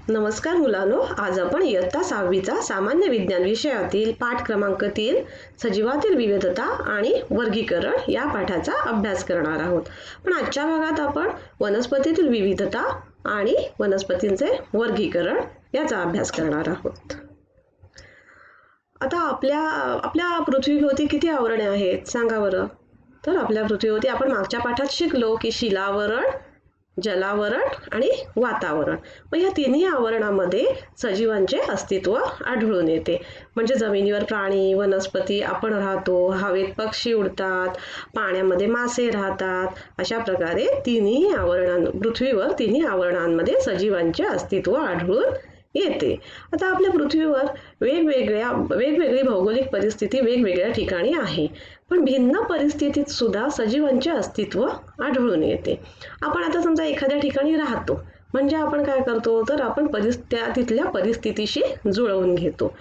नमस्कार मुलांनो, आज आपण इयत्ता 6वीचा सामान्य विज्ञान विषयातील पाठ क्रमांक 3 सजीवातील विविधता आणि वर्गीकरण या पाठाचा अभ्यास करणार आहोत। पण आजच्या भागात आपण वनस्पतीतील विविधता आणि वनस्पतींचे वर्गीकरण याचा अभ्यास करणार आहोत। आता आपल्या पृथ्वीभोवती किती आवरणे आहेत सांगा बरं। तर आपल्या पृथ्वीभोवती आपण मागच्या पाठात शिकलो की शिलावरण, जलावरण आणि वातावरण। मग या तिन्ही आवरणामध्ये सजीवांचे अस्तित्व आढळून येते। म्हणजे जमिनीवर प्राणी, वनस्पती आपण राहतो, हवेत पक्षी उडतात, पाण्यामध्ये मासे राहतात। अशा प्रकारे पृथ्वीवर तिन्ही आवरणांमध्ये सजीवांचे अस्तित्व आढळून येते। आता आपल्या पृथ्वीवर वेगवेगळी भौगोलिक परिस्थिती वेगवेगळ्या ठिकाणी आहे, पण भिन्न परिस्थितीत सुद्धा सजीवांचे अस्तित्व आढळून येते। आपण आता समजा एखाद्या ठिकाणी राहतो, म्हणजे आपण काय करतो, तर आपण तिथल्या परिस्थितीशी जुळवून घेतो।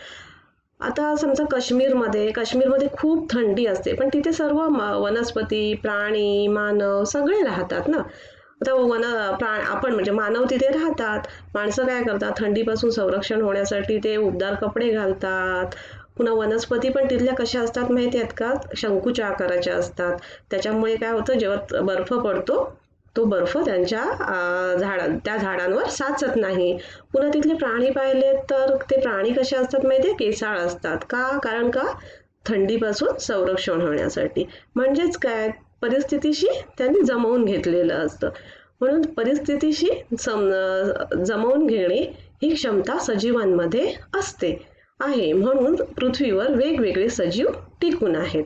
आता समजा काश्मीरमध्ये खूप थंडी असते, पण तिथे सर्व वनस्पती, प्राणी, मानव सगळे राहतात ना। आता आपण म्हणजे मानव तिथे राहतात। माणसं काय करतात, थंडीपासून संरक्षण होण्यासाठी ते उबदार कपडे घालतात। पुन्हा वनस्पती पण तिथल्या कशा असतात माहिती आहेत का, शंकूच्या आकाराच्या असतात। त्याच्यामुळे काय होतं, जेव्हा बर्फ पडतो तो बर्फ त्या झाडांवर साचत नाही। पुन्हा तिथले प्राणी पाहिले तर ते प्राणी कसे असतात माहिती आहे, केसाळ असतात। कारण थंडीपासून संरक्षण होण्यासाठी। म्हणजेच काय, परिस्थितीशी त्यांनी जमवून घेतलेलं असतं। म्हणून परिस्थितीशी जमवून घेणे ही क्षमता सजीवांमध्ये आहे। म्हणून पृथ्वीवर वेगवेगळे सजीव टिकून आहेत।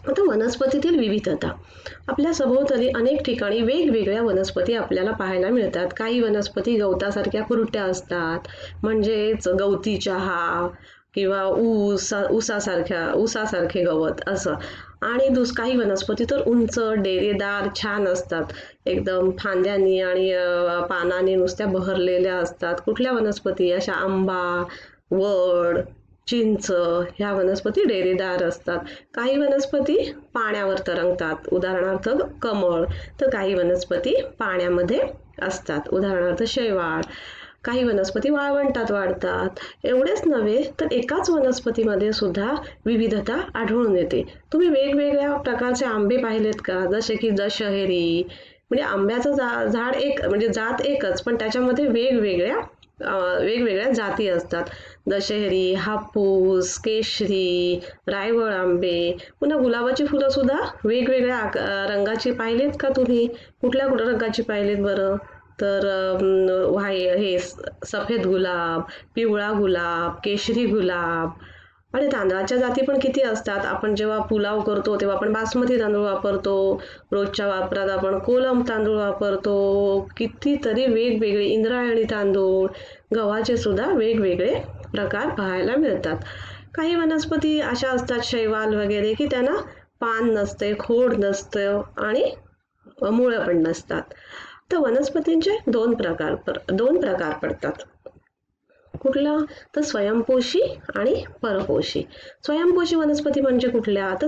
आता वनस्पतीतील विविधता, आपल्या सभोवताली अनेक ठिकाणी वेगवेगळ्या वनस्पती आपल्याला पाहायला मिळतात। काही वनस्पती गवतासारख्या खुरट्या असतात, म्हणजेच गवती चहा किंवा ऊसासारखे गवत असं। आणि काही वनस्पती तर उंच, डेरेदार, छान असतात, एकदम फांद्यांनी आणि पानांनी नुसत्या बहरलेल्या असतात। कुठल्या वनस्पती, अशा आंबा, वड, चिंच ह्या वनस्पती डेरेदार असतात। काही वनस्पती पाण्यावर तरंगतात, उदाहरणार्थ कमळ, तर काही वनस्पती पाण्यामध्ये असतात, उदाहरणार्थ शैवाल। काही वनस्पती वाळवंटात वाढतात। एवढेच नव्हे तर एकाच वनस्पतीमध्ये सुद्धा विविधता आढळून येते। तुम्ही वेगवेगळ्या प्रकारचे आंबे पाहिलेत का, जसे की दशहरी, म्हणजे आंब्याचं झाड एक, म्हणजे जात एकच, पण त्याच्यामध्ये वेगवेगळ्या जाती असतात। दशहरी, हापूस, केशरी, रायवळ आंबे। पुन्हा गुलाबाची फुलं सुद्धा वेगवेगळ्या रंगाची पाहिलेत का तुम्ही? कुठल्या रंगाची पाहिलेत बरं? तर सफेद गुलाब, पिवळा गुलाब, केशरी गुलाब। आणि तांदळाच्या जाती पण किती असतात। आपण जेव्हा पुलाव करतो तेव्हा आपण बासमती तांदूळ वापरतो, रोजच्या वापरात आपण कोलम तांदूळ वापरतो, कितीतरी वेगवेगळे इंद्रायणी तांदूळ, गव्हाचे सुद्धा वेगवेगळे प्रकार पाहायला मिळतात। काही वनस्पती अशा असतात, शैवाल वगैरे, की त्यांना पान नसते, खोड नसतं आणि मुळं पण नसतात। तर वनस्पतींचे दोन प्रकार पडतात। कुठला, तर स्वयंपोषी आणि परपोषी। स्वयंपोषी वनस्पती म्हणजे कुठल्या, तर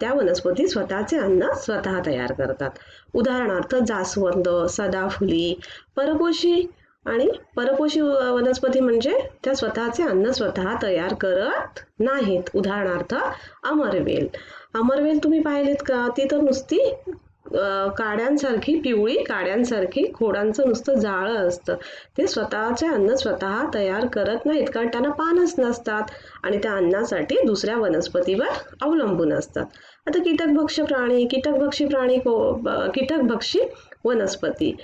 त्या वनस्पती स्वतःचे अन्न स्वतः तयार करतात, उदाहरणार्थ जास्वंद, सदाफुली। परपोषी वनस्पती म्हणजे त्या स्वतःचे अन्न स्वतः तयार करत नाहीत, उदाहरणार्थ अमरवेल तुम्ही पाहिलेत का? ती तर नुसती पिवळी काड्यांसारखी खोडांचं नुसतं जाळं असतं। ते स्वतःचे अन्न स्वतः तयार करत नाहीत, कारण त्यांना पानच नसतात आणि त्या अन्नासाठी दुसऱ्या वनस्पतीवर अवलंबून असतात। आता कीटकभक्षी वनस्पती।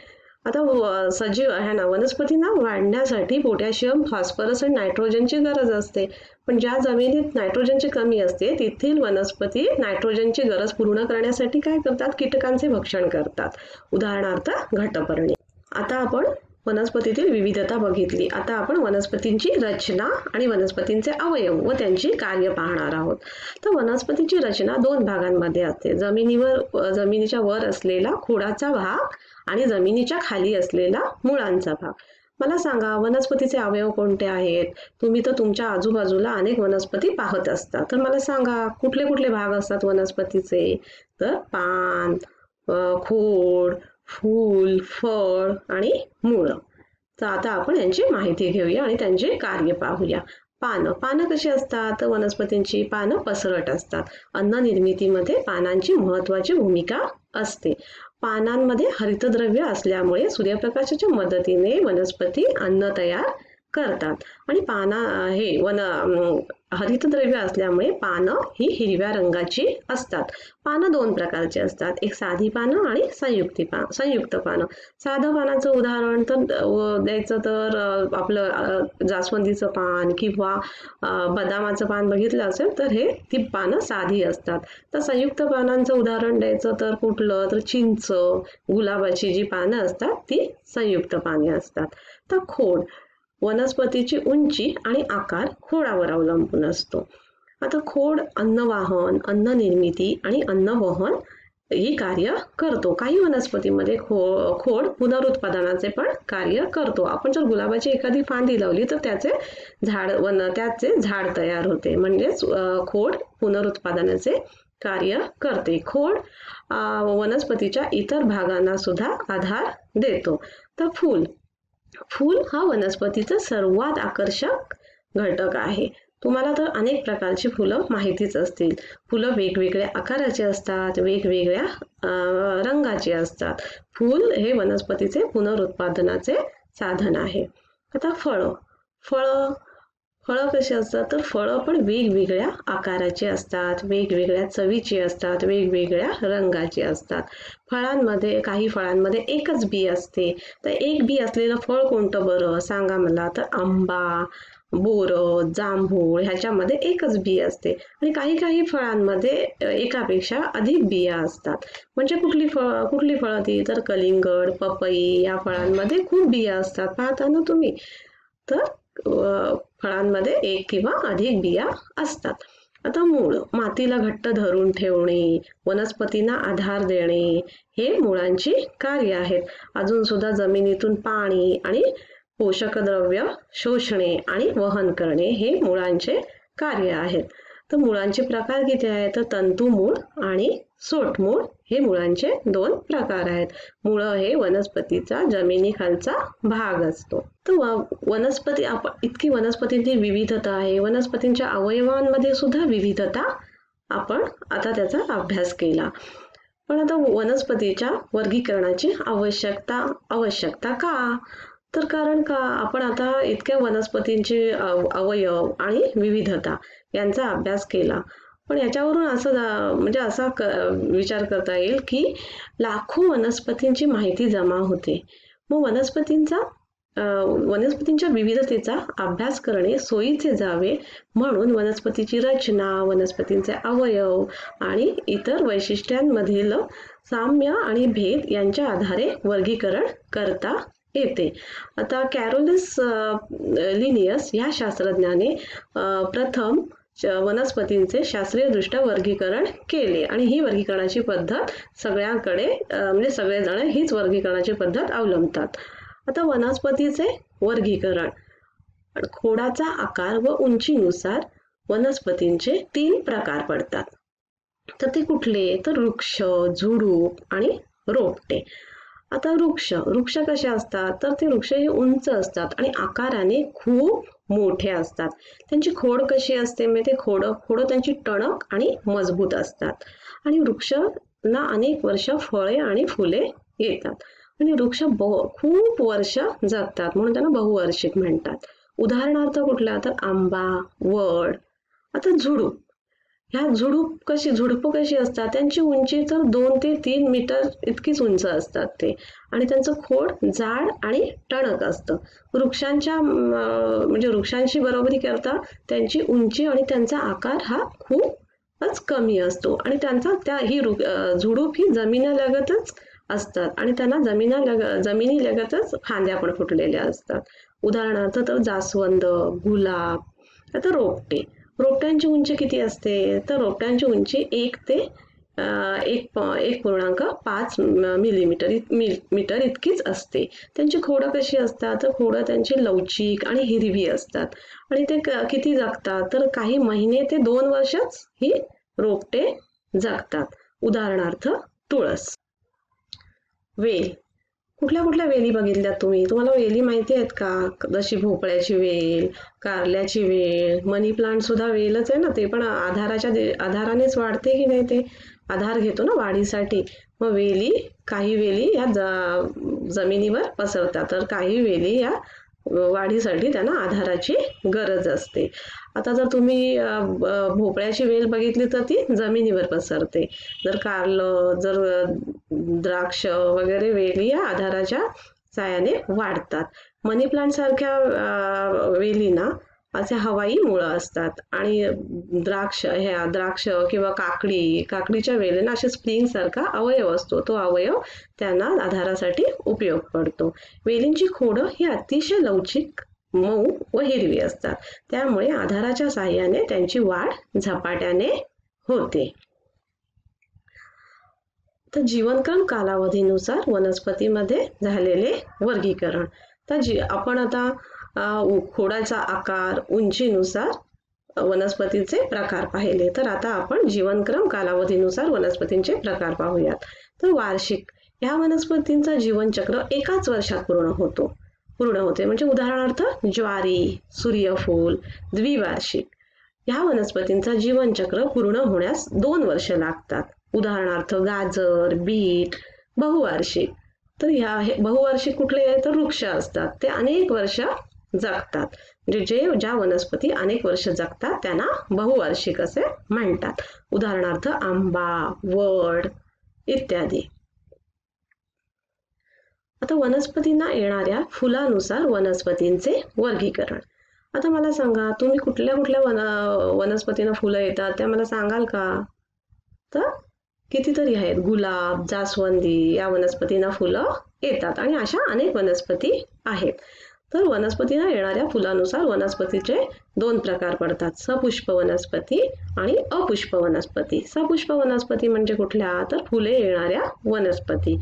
आता वनस्पतींना वाढण्यासाठी पोटॅशियम, फॉस्फरस आणि नायट्रोजनची गरज असते, पण ज्या जमिनीत नायट्रोजनची कमी असते तेथील वनस्पती नायट्रोजनची गरज पूर्ण करण्यासाठी काय करतात, कीटकांचे भक्षण करतात, उदाहरणार्थ घटपर्णी। आता आपण वनस्पतीतील विविधता बघितली। आता आपण वनस्पतींची रचना आणि वनस्पतींचे अवयव व त्यांची कार्य पाहणार आहोत। तर वनस्पतीची रचना दोन भागांमध्ये असते, जमिनीच्या वर असलेला खोडाचा भाग आणि जमिनीच्या खाली असलेला मुळांचा भाग। मला सांगा, वनस्पतीचे अवयव कोणते आहेत? तुम्ही तर तुमच्या आजूबाजूला अनेक वनस्पती पाहत असता, तर मला सांगा कुठले कुठले भाग असतात वनस्पतीचे? तर पान, खोड, फूल, फळ आणि मुळं। तर आता आपण यांची माहिती घेऊया आणि त्यांचे कार्य पाहूया. पानं कशी असतात? तर वनस्पतींची पानं पसरट असतात. अन्न निर्मितीमध्ये पानांची महत्वाची भूमिका असते. पानांमध्ये हरितद्रव्य असल्यामुळे सूर्यप्रकाशाच्या मदतीने वनस्पती अन्न तयार करतात आणि हरितद्रव्य असल्यामुळे पानं ही हिरव्या रंगाची असतात. पानं दोन प्रकारची असतात, एक साधी पानं आणि संयुक्त पानं. साधं पानाचं उदाहरण तर द्यायचं तर आपलं जास्वंदीचं पान किंवा बदामाचं पान बघितलं असेल तर ती पानं साधी असतात. तर संयुक्त पानांचं उदाहरण द्यायचं तर कुठलं तर चिंच, गुलाबाची जी पानं असतात ती संयुक्त पाने असतात. तर खोड, वनस्पतीची उंची आणि आकार खोडावर अवलंबून असतो. आता खोड अन्नवाहन, अन्न निर्मिती आणि अन्नवहन ही कार्य करतो. काही वनस्पतीमध्ये खोड पुनरुत्पादनाचे पण कार्य करतो. आपण जर गुलाबाची एखादी फांदी लावली तर त्याचे झाड तयार होते. म्हणजेच खोड पुनरुत्पादनाचे कार्य करते. खोड वनस्पतीच्या इतर भागांना सुद्धा आधार देतो. तर फूल हा वनस्पतीचा सर्वात आकर्षक घटक आहे. तुम्हाला तर अनेक प्रकारची फुलं माहितीच असतील. फुलं वेगवेगळ्या आकाराचे असतात, वेगवेगळ्या रंगाचे असतात. फूल हे वनस्पतीचे पुनरुत्पादनाचे साधन आहे. आता फळं कशी असतात? तर फळं पण वेगवेगळ्या आकाराची असतात, वेगवेगळ्या चवीची असतात, वेगवेगळ्या रंगाची असतात. काही फळांमध्ये एकच बी असते. तर एक बी असलेलं फळ कोणतं बरं सांगा मला? तर आंबा, बोरं, जांभूळ ह्याच्यामध्ये एकच बी असते. आणि काही फळांमध्ये एकापेक्षा अधिक बिया असतात. म्हणजे कुठली फळं ती? तर कलिंगड, पपई या फळांमध्ये खूप बिया असतात. पाहता ना तुम्ही? तर फळांमध्ये एक किंवा अधिक बिया असतात. आता मूळ, मातीला घट्ट धरून ठेवणे, वनस्पतींना आधार देणे हे मुळांची कार्य आहेत. अजून सुद्धा जमिनीतून पाणी आणि पोषक द्रव्य शोषणे आणि वहन करणे हे मुळांचे कार्य आहेत. तर मुळांचे प्रकार किती आहेत? तर तंतुमूळ आणि सोटमूळ हे मुळांचे 2 प्रकार आहेत. मुळं हे वनस्पतीचा जमिनीखालचा भाग असतो. तर इतकी वनस्पतींची विविधता आहे. वनस्पतींच्या अवयवांमध्ये सुद्धा विविधता आपण आता त्याचा अभ्यास केला. पण आता वनस्पतीच्या वर्गीकरणाची आवश्यकता का? तर कारण का आपण आता इतक्या वनस्पतींचे अवयव आणि विविधता यांचा अभ्यास केला. पण याच्यावरून असा विचार करता येईल की लाखो वनस्पतींची माहिती जमा होते. मग वनस्पतींच्या विविधतेचा अभ्यास करणे सोयीचे जावे म्हणून वनस्पतीची रचना, वनस्पतींचे अवयव आणि इतर वैशिष्ट्यांमधील साम्य आणि भेद यांच्या आधारे वर्गीकरण करता येते. आता कॅरोलस लिनियस या शास्त्रज्ञाने प्रथम वनस्पतींचे शास्त्रीयदृष्ट्या वर्गीकरण केले आणि ही वर्गीकरणाची पद्धत सगळ्यांकडे म्हणजे सगळेजण हीच वर्गीकरणाची पद्धत अवलंबतात. आता वनस्पतीचे वर्गीकरण, खोडाचा आकार व उंचीनुसार वनस्पतींचे 3 प्रकार पडतात. तर ते कुठले? तर वृक्ष, झुडूप आणि रोपटे. आता वृक्ष कसे असतात? तर ते वृक्ष हे उंच असतात आणि आकाराने खूप मोठे असतात. त्यांची खोड कशी असते? म्हणजे खोड त्यांची टणक आणि मजबूत असतात आणि वृक्षांना अनेक वर्ष फळे आणि फुले येतात आणि वृक्ष खूप वर्ष जगतात म्हणून त्यांना बहुवार्षिक म्हणतात. उदाहरणार्थ कुठला? तर आंबा, वड. आता झुडूप झुडपं कशी असतात? त्यांची उंची तर 2 ते 3 मीटर इतकीच उंच असतात ते आणि त्यांचं खोड जाड आणि टणक असतं. वृक्षांशी बरोबरी करता त्यांची उंची आणि त्यांचा आकार हा खूपच कमी असतो आणि झुडूप ही जमिनीलगतच असतात आणि त्यांना जमिनीलगतच फांद्या पण फुटलेल्या असतात. उदाहरणार्थ तर जास्वंद, गुलाब. आता रोपट्यांची उंची किती असते? तर रोपट्यांची उंची 1 ते 1.5 मीटर इतकीच असते. त्यांची खोडं कशी असतात? तर खोडं त्यांची लवचिक आणि हिरवी असतात आणि ते किती जगतात? तर काही महिने ते 2 वर्षच ही रोपटे जगतात. उदाहरणार्थ तुळस. वेल कुठल्या कुठल्या वेली बघितल्यात तुम्ही? तुम्हाला वेली माहिती आहेत का? जशी भोपळ्याची वेल, कारल्याची वेल, मनी प्लांट सुद्धा वेलच आहे ना, ते पण आधारानेच वाढते की नाही, ते आधार घेतो ना वाढीसाठी. मग काही वेली या जमिनीवर पसरतात, तर काही वेली या वाढीसाठी त्यांना आधाराची गरज असते. आता जर तुम्ही भोपळ्याची वेल बघितली तर ती जमिनीवर पसरते. जर कारलं, जर द्राक्ष वगैरे वेली या आधाराच्या साहाय्याने वाढतात. मनी प्लांट सारख्या वेलींना असे हवाई मुळं असतात आणि द्राक्ष किंवा काकडीच्या वेलींना असे स्प्रिंग सारखा अवयव असतो. तो अवयव त्यांना आधारासाठी उपयोग पडतो. वेलींची खोडं ही अतिशय लवचिक, मऊ व हिरवी असतात. त्यामुळे आधाराच्या साहाय्याने त्यांची वाढ झपाट्याने होते. तर जीवनक्रम कालावधीनुसार वनस्पतीमध्ये झालेले वर्गीकरण. तर आपण आता खोडाचा आकार, उंचीनुसार वनस्पतीचे प्रकार पाहिले. तर आता आपण जीवनक्रम कालावधीनुसार वनस्पतींचे प्रकार पाहूयात. तर वार्षिक, ह्या वनस्पतींचा जीवनचक्र एकाच वर्षात पूर्ण होते. म्हणजे उदाहरणार्थ ज्वारी, सूर्यफूल. द्विवार्षिक, ह्या वनस्पतींचा जीवनचक्र पूर्ण होण्यास 2 वर्ष लागतात. उदाहरणार्थ गाजर, बीट. बहुवार्षिक, तर बहुवार्षिक कुठले आहे? तर वृक्ष असतात, ते अनेक वर्ष जगतात. म्हणजे ज्या वनस्पती अनेक वर्ष जगतात त्यांना बहुवार्षिक असे म्हणतात. उदाहरणार्थ आंबा, वड इत्यादी. आता वनस्पतींना येणाऱ्या फुलानुसार वनस्पतींचे वर्गीकरण. आता मला सांगा, तुम्ही कुठल्या कुठल्या वनस्पतींना फुलं येतात त्या मला सांगाल का? तर कितीतरी आहेत. गुलाब, जास्वंदी या वनस्पतींना फुलं येतात आणि अशा अनेक वनस्पती आहेत. तर वनस्पतींना येणाऱ्या फुलानुसार वनस्पतीचे 2 प्रकार पडतात. सपुष्प वनस्पती आणि अपुष्प वनस्पती. सपुष्प वनस्पती म्हणजे कुठल्या? तर फुले येणाऱ्या वनस्पती.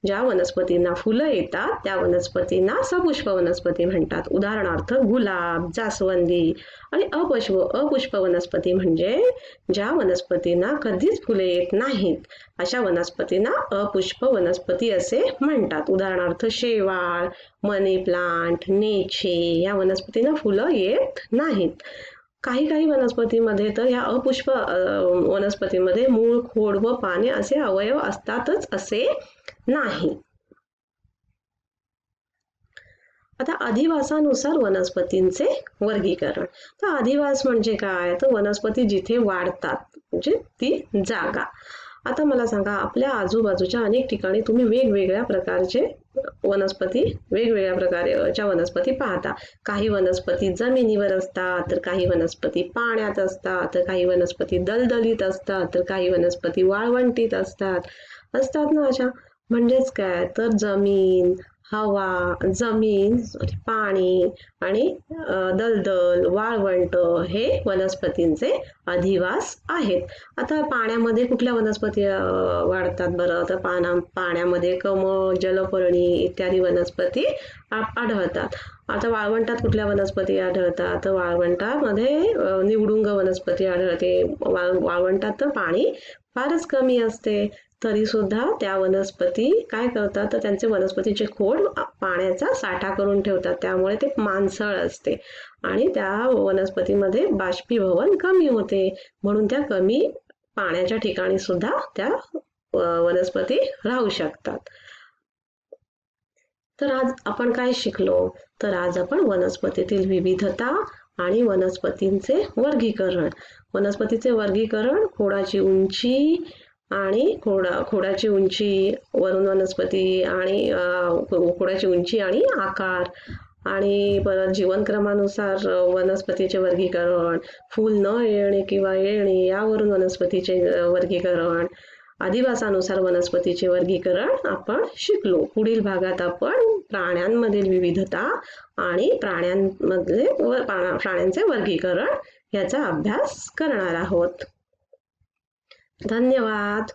ज्या वनस्पतींना फुलं येतात त्या वनस्पतींना सपुष्प वनस्पती म्हणतात. उदाहरणार्थ गुलाब, जास्वंदी. आणि अपुष्प वनस्पती म्हणजे ज्या वनस्पतींना कधीच फुले येत नाहीत अशा वनस्पतींना अपुष्प वनस्पती असे म्हणतात. उदाहरणार्थ शेवाळ, मनी प्लांट, नेचे या वनस्पतींना फुलं येत नाहीत. काही वनस्पतीमध्ये तर या अपुष्प वनस्पतीमध्ये मूळ, खोड व पाने असे अवयव असतातच असे नाही. आता अधिवासानुसार वनस्पतींचे वर्गीकरण. तर अधिवास म्हणजे काय? तर वनस्पती जिथे वाढतात म्हणजे ती जागा. आता मला सांगा, आपल्या आजूबाजूच्या अनेक ठिकाणी तुम्ही वेगवेगळ्या प्रकारच्या वनस्पती पाहता. काही वनस्पती जमिनीवर असतात, तर काही वनस्पती पाण्यात असतात, तर काही वनस्पती दलदलीत असतात, तर काही वनस्पती वाळवंटीत असतात ना अशा. म्हणजेच काय? तर जमीन, पाणी आणि दलदल, वाळवंट हे वनस्पतींचे अधिवास आहेत. आता पाण्यामध्ये कुठल्या वनस्पती वाढतात बरं? तर पाण्यामध्ये कमळ, जलपर्णी इत्यादी वनस्पती आढळतात. आता वाळवंटात कुठल्या वनस्पती आढळतात? तर वाळवंटामध्ये निवडुंग वनस्पती आढळते. वाळवंटात तर पाणी फारच कमी असते, तरी सुद्धा त्या वनस्पती काय करतात? तर त्यांचे वनस्पतीचे खोड पाण्याचा साठा करून ठेवतात. त्यामुळे ते मांसळ असते आणि त्या वनस्पतीमध्ये बाष्पीभवन कमी होते. म्हणून त्या कमी पाण्याच्या ठिकाणी सुद्धा त्या वनस्पती राहू शकतात. तर आज आपण काय शिकलो? तर आज आपण वनस्पतीतील विविधता आणि वनस्पतींचे वर्गीकरण. वनस्पतीचे वर्गीकरण, खोडाची उंची आणि खोडाची उंची, वरून वनस्पती आणि खोडाची उंची आणि आकार, आणि परत जीवनक्रमानुसार वनस्पतीचे वर्गीकरण, फूल न येणे किंवा येणे यावरून वनस्पतीचे वर्गीकरण, अधिवासानुसार वनस्पतीचे वर्गीकरण आपण शिकलो. पुढील भागात आपण प्राण्यांमधील विविधता आणि प्राण्यांचे वर्गीकरण याचा अभ्यास करणार आहोत. धन्यवाद.